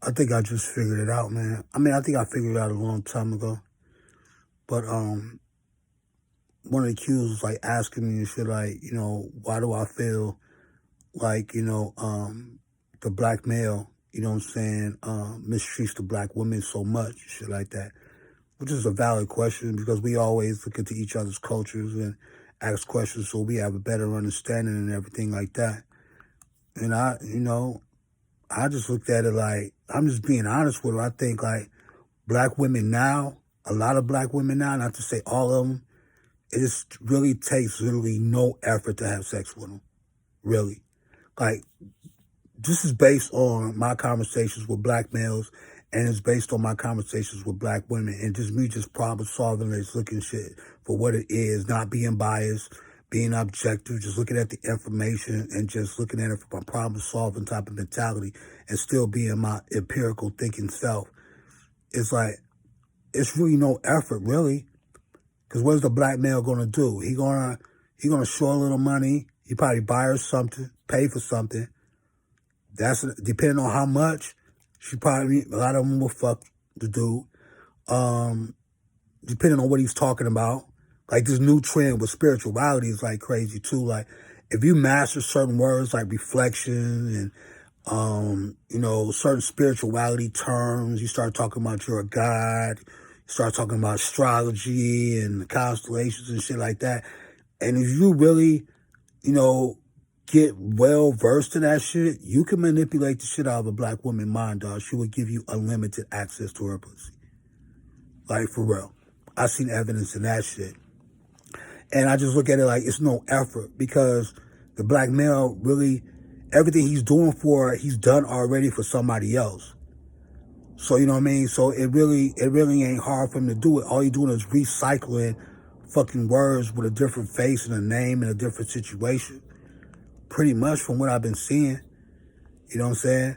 I think I just figured it out, man. I mean, I think I figured it out a long time ago. But one of the cues was like asking me and shit, like, why do I feel like, the black male, what I'm saying, mistreats the black women so much, shit like that. Which is a valid question because we always look into each other's cultures and ask questions so we have a better understanding and everything like that. And I just looked at it like, I'm just being honest with her. I think like black women now, a lot of black women now, not to say all of them, it just really takes literally no effort to have sex with them. Really. Like, this is based on my conversations with black males and it's based on my conversations with black women and just me just problem solving and just looking shit for what it is, not being biased, being objective, just looking at the information and just looking at it from a problem solving type of mentality and still being my empirical thinking self. It's like, it's really no effort, really. Because what is the black male gonna do? He gonna show a little money. He probably buy her something, pay for something. That's depending on how much. She probably, a lot of them will fuck the dude. Depending on what he's talking about. Like this new trend with spirituality is like crazy too. Like if you master certain words like reflection and certain spirituality terms, you start talking about you're a god, you start talking about astrology and constellations and shit like that. And if you really, get well versed in that shit, you can manipulate the shit out of a black woman's mind, dog. She would give you unlimited access to her pussy. Like, for real. I've seen evidence in that shit. And I just look at it like it's no effort because the black male really, everything he's doing for her, he's done already for somebody else. So, you know what I mean? So it really ain't hard for him to do it. All he's doing is recycling fucking words with a different face and a name and a different situation. Pretty much from what I've been seeing. You know what I'm saying?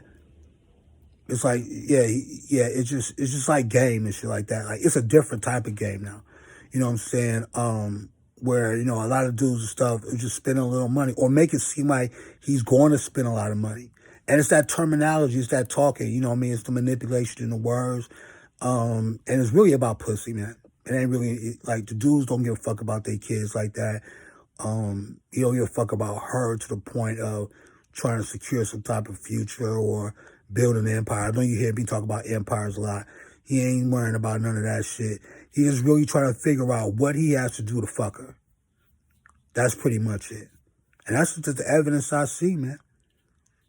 It's like, it's just like game and shit like that. Like, it's a different type of game now. You know what I'm saying? Where, a lot of dudes and stuff are just spending a little money or make it seem like he's going to spend a lot of money. And it's that terminology, it's that talking, you know what I mean? It's the manipulation in the words. And it's really about pussy, man. It ain't really, like, the dudes don't give a fuck about their kids like that. He don't give a fuck about her to the point of trying to secure some type of future or build an empire. I know you hear me talk about empires a lot. He ain't worrying about none of that shit. He is really trying to figure out what he has to do to fuck her. That's pretty much it. And that's just the evidence I see, man.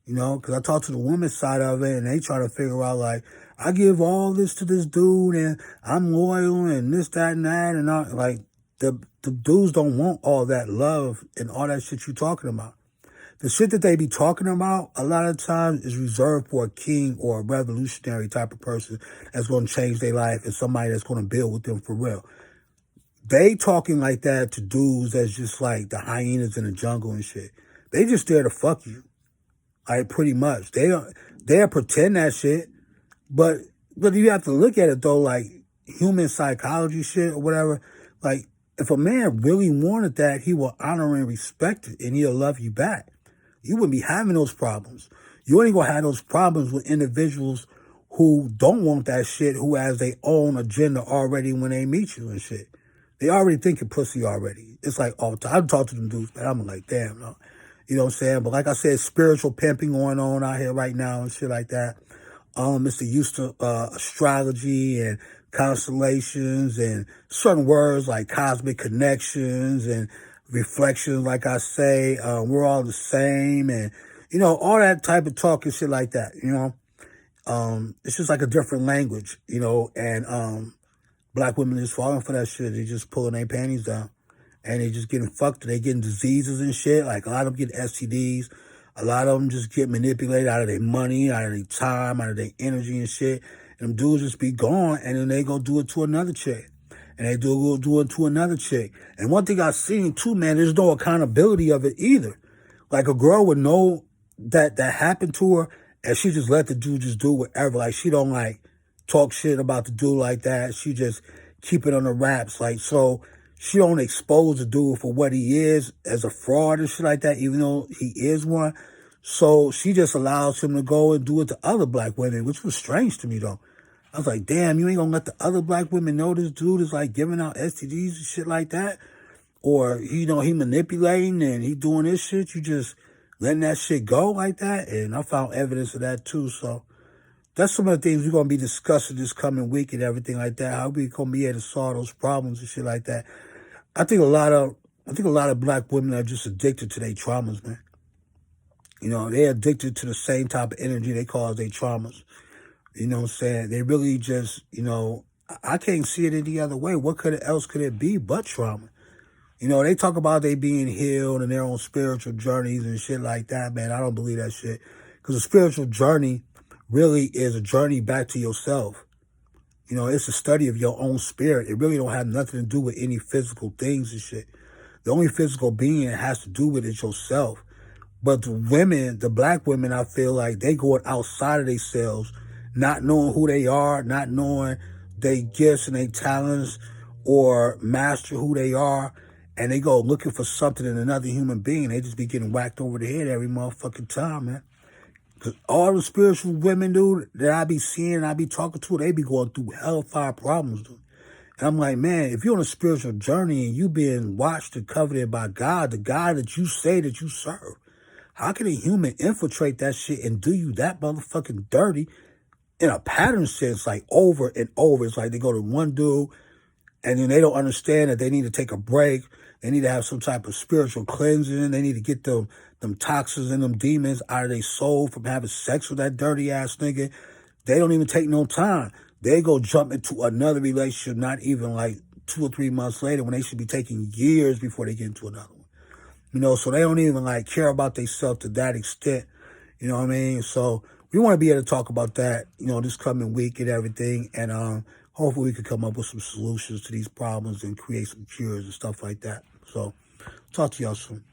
Because I talk to the woman's side of it and they try to figure out, like, I give all this to this dude and I'm loyal and this, that, and that. And all, like, the dudes don't want all that love and all that shit you talking about. The shit that they be talking about a lot of times is reserved for a king or a revolutionary type of person that's going to change their life and somebody that's going to build with them for real. They talking like that to dudes that's just like the hyenas in the jungle and shit. They just there to fuck you. Like, pretty much. They'll pretend that shit, but you have to look at it though, like human psychology shit or whatever. Like, if a man really wanted that, he will honor and respect it and he'll love you back. You wouldn't be having those problems. You ain't gonna have those problems with individuals who don't want that shit, who has their own agenda already when they meet you and shit. They already thinking pussy already. It's like all the time. I talk to them dudes, man. I'm like, damn, no. You know what I'm saying? But like I said, spiritual pimping going on out here right now and shit like that. It's the use of astrology and constellations and certain words like cosmic connections and reflections, like I say, we're all the same and, all that type of talk and shit like that, it's just like a different language, and black women is falling for that shit. They just pulling their panties down and they just getting fucked. They getting diseases and shit. Like a lot of them get STDs. A lot of them just get manipulated out of their money, out of their time, out of their energy and shit. And them dudes just be gone and then they go do it to another chick. And they do it to another chick. And one thing I've seen too, man, there's no accountability of it either. Like a girl would know that happened to her and she just let the dude just do whatever. Like she don't like talk shit about the dude like that. She just keep it on the wraps. Like, so she don't expose the dude for what he is as a fraud and shit like that, even though he is one. So she just allows him to go and do it to other black women, which was strange to me, though. I was like, damn, you ain't gonna let the other black women know this dude is like giving out STDs and shit like that? Or, he manipulating and he doing this shit? You just letting that shit go like that? And I found evidence of that too. So that's some of the things we're going to be discussing this coming week and everything like that. How we going to be able to solve those problems and shit like that. I think a lot of black women are just addicted to their traumas, man. They're addicted to the same type of energy they cause their traumas. You know what I'm saying? They really just, I can't see it any other way. What else could it be but trauma? They talk about they being healed and their own spiritual journeys and shit like that, man. I don't believe that shit. Because a spiritual journey really is a journey back to yourself. It's a study of your own spirit. It really don't have nothing to do with any physical things and shit. The only physical being it has to do with is yourself. But the black women, I feel like they going outside of themselves, not knowing who they are, not knowing their gifts and their talents or master who they are. And they go looking for something in another human being. They just be getting whacked over the head every motherfucking time, man. Because all the spiritual women, dude, that I be seeing, I be talking to, they be going through hellfire problems, dude. And I'm like, man, if you're on a spiritual journey and you being watched and coveted by God, the God that you say that you serve, how can a human infiltrate that shit and do you that motherfucking dirty in a pattern sense, like over and over? It's like they go to one dude and then they don't understand that they need to take a break. They need to have some type of spiritual cleansing. They need to get them toxins and them demons out of their soul from having sex with that dirty ass nigga. They don't even take no time. They go jump into another relationship, not even like 2 or 3 months later, when they should be taking years before they get into another one. So they don't even like care about themselves to that extent. You know what I mean? So we want to be able to talk about that, this coming week and everything. And hopefully we can come up with some solutions to these problems and create some cures and stuff like that. So talk to y'all soon.